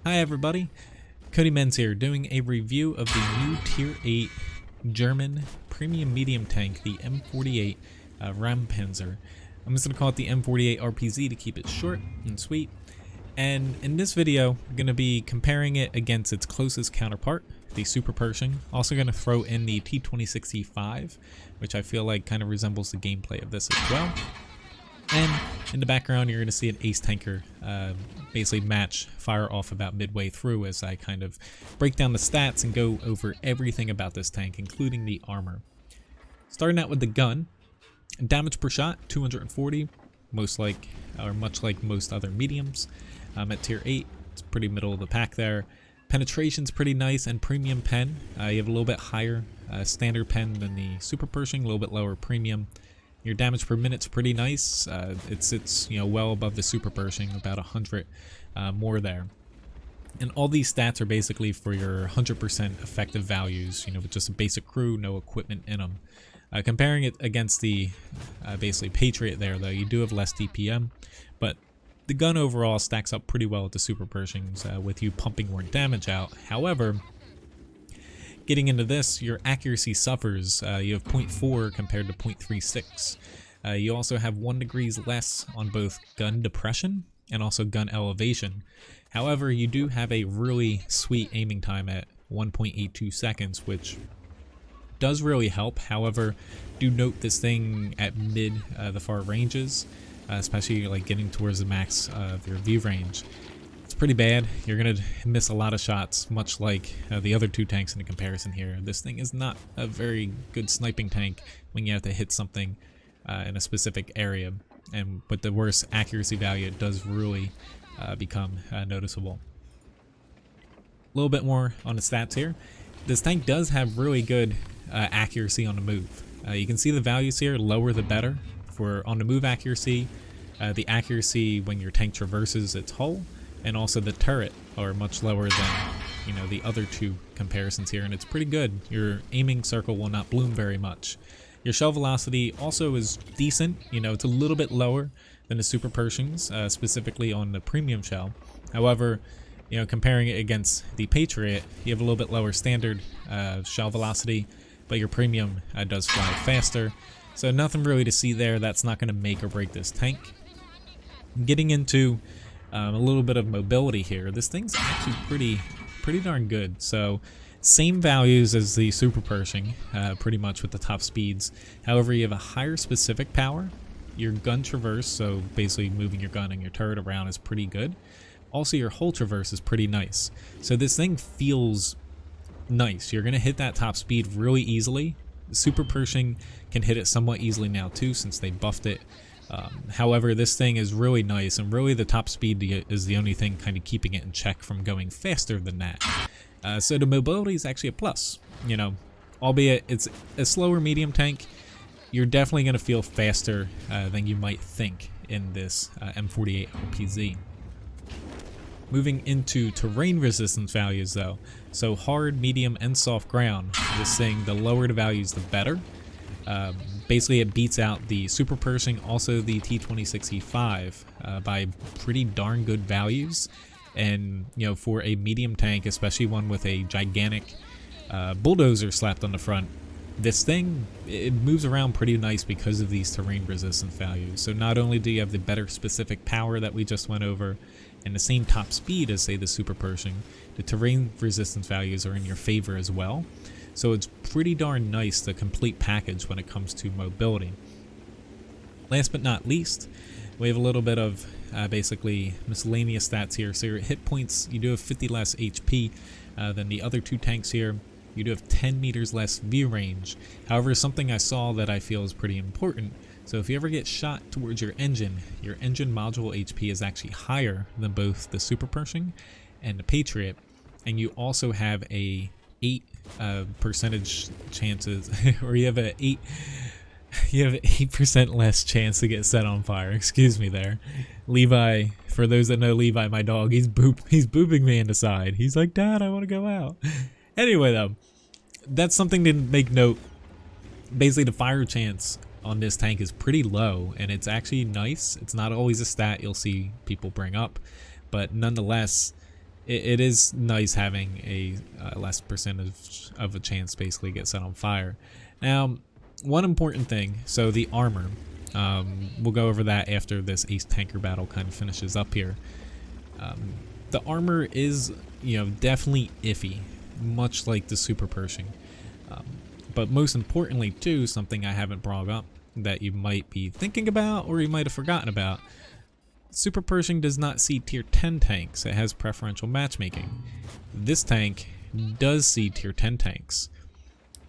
Hi everybody, Cody Menz here doing a review of the new Tier 8 German premium medium tank, the M48 Räumpanzer. I'm just going to call it the M48 Rpz to keep it short and sweet. And in this video, I'm going to be comparing it against its closest counterpart, the Super Pershing. Also going to throw in the T26e4, which I feel like kind of resembles the gameplay of this as well. And in the background, you're going to see an ace tanker basically fire off about midway through as I kind of break down the stats and go over everything about this tank, including the armor. Starting out with the gun, damage per shot, 240, much like most other mediums. At tier 8, it's pretty middle of the pack there. Penetration's pretty nice, and premium pen. You have a little bit higher standard pen than the Super Pershing, a little bit lower premium. Your damage per minute's pretty nice. It sits, well above the Super Pershing, about 100 more there. And all these stats are basically for your 100% effective values, with just a basic crew, no equipment in them. Comparing it against the basically Patriot there, though, you do have less DPM, but the gun overall stacks up pretty well with the Super Pershings, with you pumping more damage out. However, getting into this, your accuracy suffers. You have 0.4 compared to 0.36. You also have 1 degree less on both gun depression and also gun elevation. However, you do have a really sweet aiming time at 1.82 seconds, which does really help. However, do note this thing at the far ranges, especially like getting towards the max of your view range. It's pretty bad. You're going to miss a lot of shots, much like the other two tanks in the comparison here. This thing is not a very good sniping tank when you have to hit something in a specific area. And with the worse accuracy value, it does really become noticeable. A little bit more on the stats here. This tank does have really good accuracy on the move. You can see the values here, lower the better. For on the move accuracy, the accuracy when your tank traverses its hull, and also the turret are much lower than the other two comparisons here, and it's pretty good. Your aiming circle will not bloom very much. Your shell velocity also is decent. It's a little bit lower than the Super Pershings, specifically on the premium shell. However, comparing it against the Patriot, you have a little bit lower standard shell velocity, but your premium does fly faster. So nothing really to see there. That's not going to make or break this tank. Getting into a little bit of mobility here. This thing's actually pretty darn good. So same values as the Super Pershing, pretty much with the top speeds. However, you have a higher specific power. Your gun traverse, so basically moving your gun and your turret around, is pretty good. Also, your hull traverse is pretty nice. So this thing feels nice. You're going to hit that top speed really easily. The Super Pershing can hit it somewhat easily now too, since they buffed it. However, this thing is really nice, and really the top speed is the only thing kind of keeping it in check from going faster than that. So the mobility is actually a plus. Albeit it's a slower medium tank, you're definitely going to feel faster than you might think in this M48 Rpz. Moving into terrain resistance values though, so hard, medium, and soft ground, this thing, the lower the values the better. Basically it beats out the Super Pershing, also the T26e4 by pretty darn good values. And for a medium tank, especially one with a gigantic bulldozer slapped on the front, this thing, it moves around pretty nice because of these terrain resistance values. So not only do you have the better specific power that we just went over and the same top speed as, say, the Super Pershing, the terrain resistance values are in your favor as well. So it's pretty darn nice, the complete package when it comes to mobility. Last but not least, we have a little bit of basically miscellaneous stats here. So your hit points, you do have 50 less HP than the other two tanks here. You do have 10 meters less view range. However, something I saw that I feel is pretty important. So if you ever get shot towards your engine module HP is actually higher than both the Super Pershing and the Patriot. And you also have a 8% chances, or you have a 8% less chance to get set on fire. Excuse me there. Levi, for those that know Levi, my dog, he's booping me in the side. He's like, Dad, I want to go out. Anyway though, that's something to make note. Basically the fire chance on this tank is pretty low, and it's actually nice. It's not always a stat you'll see people bring up, but nonetheless, it is nice having a less percentage of a chance to basically get set on fire. Now, one important thing, so the armor, we'll go over that after this ace tanker battle kind of finishes up here. The armor is, definitely iffy, much like the Super Pershing. But most importantly too, something I haven't brought up that you might be thinking about or you might have forgotten about. Super Pershing does not see tier 10 tanks. It has preferential matchmaking. This tank does see tier 10 tanks.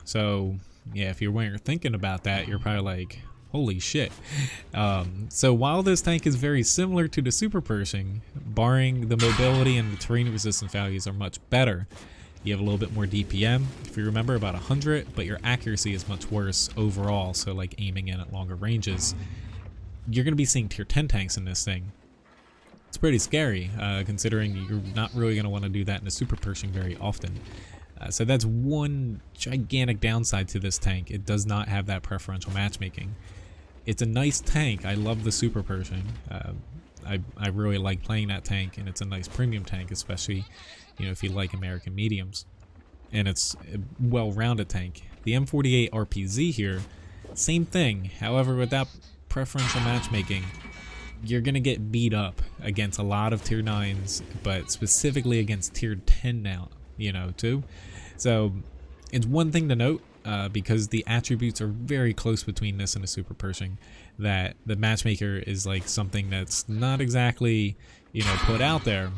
So yeah, if you're thinking about that, you're probably like, holy shit. So while this tank is very similar to the Super Pershing, barring the mobility and the terrain resistance values are much better. You have a little bit more DPM, if you remember, about 100, but your accuracy is much worse overall, so like aiming in at longer ranges. You're going to be seeing tier 10 tanks in this thing. It's pretty scary, considering you're not really going to want to do that in a Super Pershing very often. So that's one gigantic downside to this tank. It does not have that preferential matchmaking. It's a nice tank. I love the Super Pershing. I really like playing that tank, and it's a nice premium tank, especially if you like American mediums. And it's a well-rounded tank. The M48 Rpz here, same thing. However, without preferential matchmaking, you're gonna get beat up against a lot of tier 9s, but specifically against tier 10 now, too. So it's one thing to note, because the attributes are very close between this and the Super Pershing, that the matchmaker is like something that's not exactly, put out there,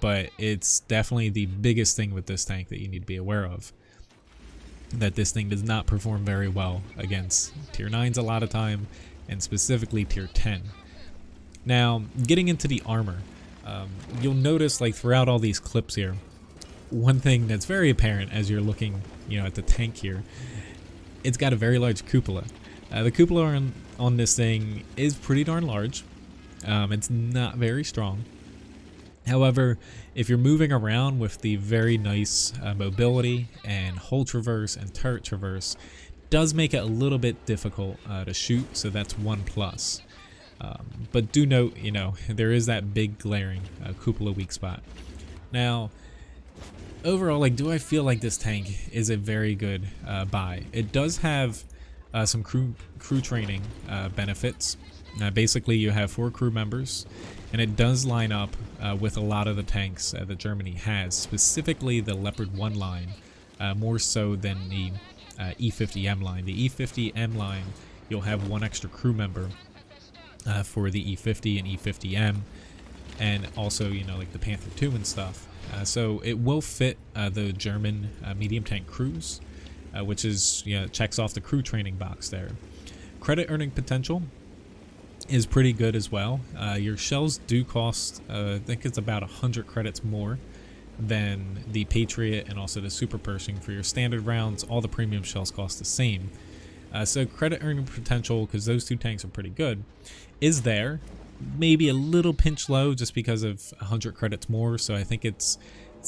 but it's definitely the biggest thing with this tank that you need to be aware of. That this thing does not perform very well against tier 9s a lot of time, and specifically tier 10. Now, getting into the armor, you'll notice like throughout all these clips here, one thing that's very apparent as you're looking, at the tank here, it's got a very large cupola. The cupola on this thing is pretty darn large. It's not very strong. However, if you're moving around with the very nice mobility and hull traverse and turret traverse, does make it a little bit difficult to shoot, so that's one plus. But do note, there is that big glaring cupola weak spot. Now, overall, do I feel like this tank is a very good buy? It does have some crew training benefits. Basically, you have 4 crew members, and it does line up with a lot of the tanks that Germany has, specifically the Leopard 1 line, more so than the E50M line. The E50M line, you'll have 1 extra crew member for the E50 and E50M, and also, like the Panther 2 and stuff. So it will fit the German medium tank crews, which is, checks off the crew training box there. Credit earning potential is pretty good as well. Your shells do cost, I think it's about 100 credits more than the Patriot and also the Super Pershing. For your standard rounds, all the premium shells cost the same. So credit earning potential, because those 2 tanks are pretty good, is there. Maybe a little pinch low just because of 100 credits more, so I think it's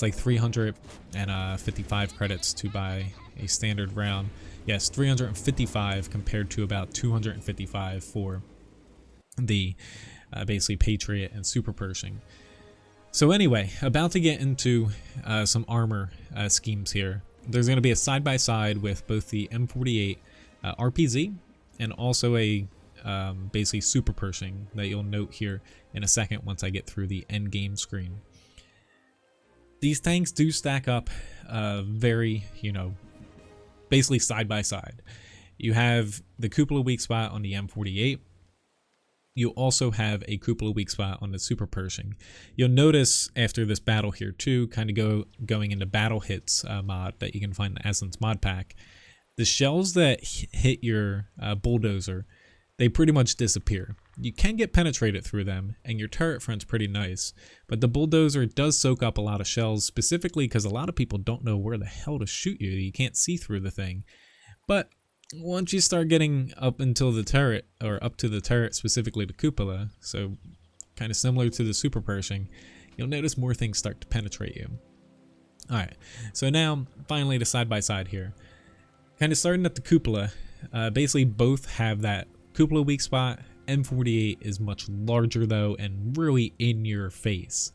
like 355 credits to buy a standard round. Yes, 355 compared to about 255 for the basically Patriot and Super Pershing. So anyway, about to get into some armor schemes here. There's going to be a side-by-side with both the M48 Rpz and also a basically Super Pershing that you'll note here in a second once I get through the end game screen. These tanks do stack up very, basically side by side. You have the cupola weak spot on the M48. You also have a cupola weak spot on the Super Pershing. You'll notice after this battle here too, kind of going into battle hits mod that you can find in the Essence mod pack, the shells that hit your bulldozer, they pretty much disappear. You can get penetrated through them, and your turret front's pretty nice, but the bulldozer does soak up a lot of shells, specifically because a lot of people don't know where the hell to shoot you. You can't see through the thing. But once you start getting up until the turret, or up to the turret, specifically the cupola, so kind of similar to the Super Pershing, you'll notice more things start to penetrate you. Alright, so now, finally, the side-by-side here. Kind of starting at the cupola, basically both have that cupola weak spot. M48 is much larger though, and really in your face.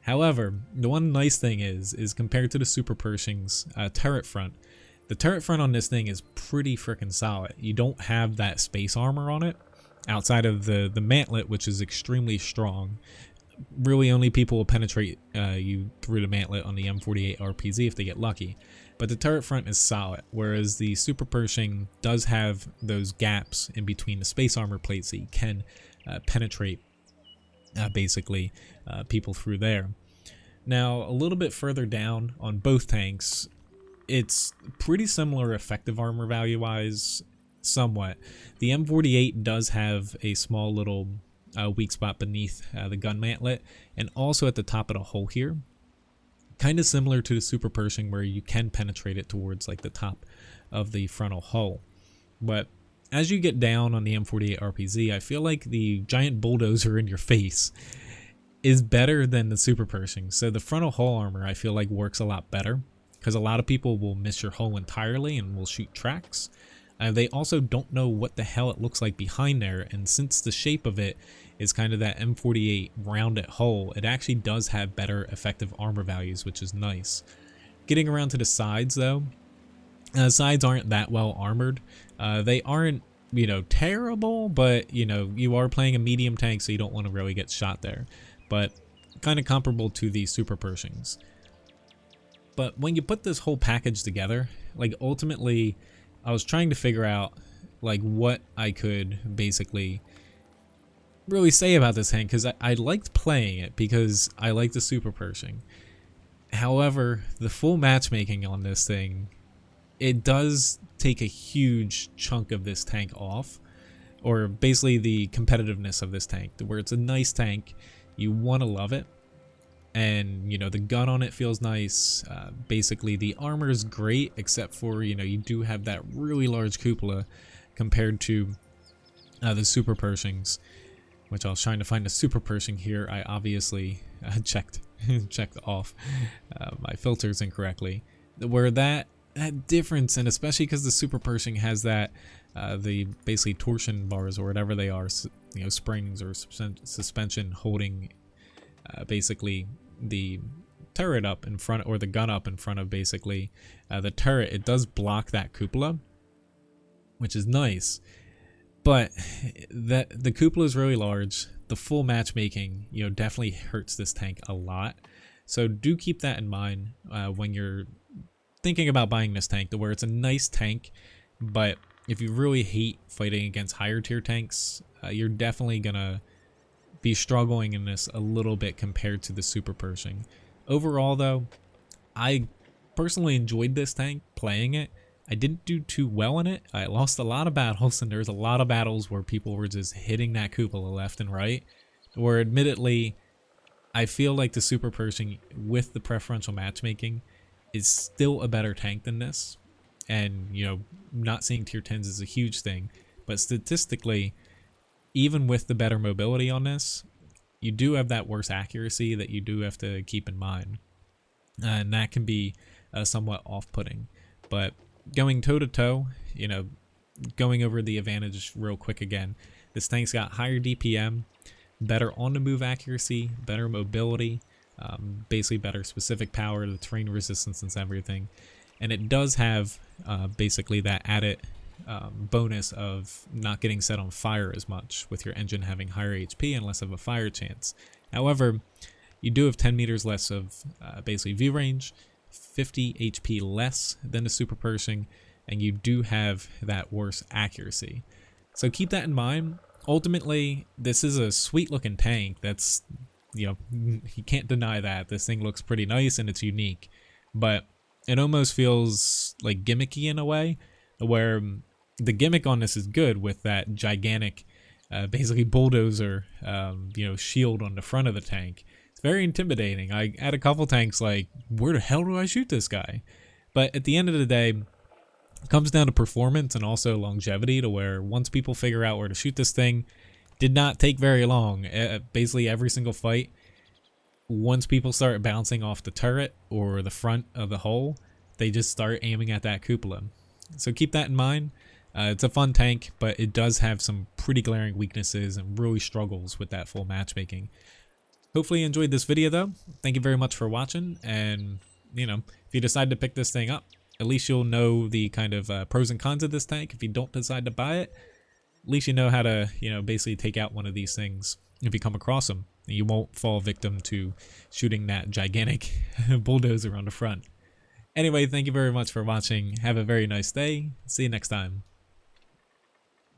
However, the one nice thing is compared to the Super Pershing's turret front, the turret front on this thing is pretty freaking solid. You don't have that space armor on it outside of the mantlet, which is extremely strong. Really only people will penetrate you through the mantlet on the M48 Rpz if they get lucky. But the turret front is solid, whereas the Super Pershing does have those gaps in between the space armor plates that you can penetrate basically people through there. Now, a little bit further down on both tanks, it's pretty similar effective armor value wise, somewhat. The M48 does have a small little weak spot beneath the gun mantlet, and also at the top of the hull here, kind of similar to the Super Pershing, where you can penetrate it towards like the top of the frontal hull. But as you get down on the M48 Rpz, I feel like the giant bulldozer in your face is better than the Super Pershing. So the frontal hull armor I feel like works a lot better, because a lot of people will miss your hull entirely and will shoot tracks. They also don't know what the hell it looks like behind there, and since the shape of it is kind of that M48 rounded hull, it actually does have better effective armor values, which is nice. Getting around to the sides though, sides aren't that well armored. They aren't, you know, terrible, but you know, you are playing a medium tank, so you don't want to really get shot there. But kind of comparable to the Super Pershings. But when you put this whole package together, like ultimately, I was trying to figure out like what I could basically really say about this tank, because I liked playing it because I like the Super Pershing. However, the full matchmaking on this thing, it does take a huge chunk of this tank off, or basically the competitiveness of this tank, where it's a nice tank, you want to love it, and you know, the gun on it feels nice. Basically the armor is great, except for, you know, you do have that really large cupola compared to the Super Pershings, which I was trying to find a Super Pershing here. I obviously checked off my filters incorrectly, where that difference, and especially because the Super Pershing has that the basically torsion bars or whatever they are, you know, springs or suspension holding basically the turret up in front, or the gun up in front of basically the turret. It does block that cupola, which is nice, but the cupola is really large. The full matchmaking, you know, definitely hurts this tank a lot. So do keep that in mind when you're thinking about buying this tank, to where it's a nice tank, but if you really hate fighting against higher tier tanks, you're definitely gonna be struggling in this a little bit compared to the Super Pershing. Overall though, I personally enjoyed this tank playing it. I didn't do too well in it. I lost a lot of battles, and there was a lot of battles where people were just hitting that cupola left and right, where admittedly I feel like the Super Pershing with the preferential matchmaking is still a better tank than this. And you know, not seeing tier 10s is a huge thing, but statistically, even with the better mobility on this, you do have that worse accuracy that you do have to keep in mind, and that can be somewhat off-putting. But going toe-to-toe, you know, going over the advantage real quick again, this tank's got higher DPM, better on-the-move accuracy, better mobility, basically better specific power, the terrain resistance and everything, and it does have basically that added bonus of not getting set on fire as much, with your engine having higher HP and less of a fire chance. However, you do have 10 meters less of basically view range, 50 HP less than the Super Pershing, and you do have that worse accuracy. So keep that in mind. Ultimately, this is a sweet looking tank. That's, you know, you can't deny that. This thing looks pretty nice and it's unique, but it almost feels like gimmicky in a way, where the gimmick on this is good with that gigantic basically bulldozer you know, shield on the front of the tank. It's very intimidating. I had a couple tanks like, where the hell do I shoot this guy? But at the end of the day, it comes down to performance and also longevity, to where once people figure out where to shoot this thing, did not take very long. Basically every single fight, once people start bouncing off the turret or the front of the hull, they just start aiming at that cupola. So keep that in mind. It's a fun tank, but it does have some pretty glaring weaknesses and really struggles with that full matchmaking. Hopefully you enjoyed this video though. Thank you very much for watching, and you know, if you decide to pick this thing up, at least you'll know the kind of pros and cons of this tank. If you don't decide to buy it, at least you know how to, you know, basically take out one of these things if you come across them. You won't fall victim to shooting that gigantic bulldozer on the front. Anyway, thank you very much for watching. Have a very nice day. See you next time.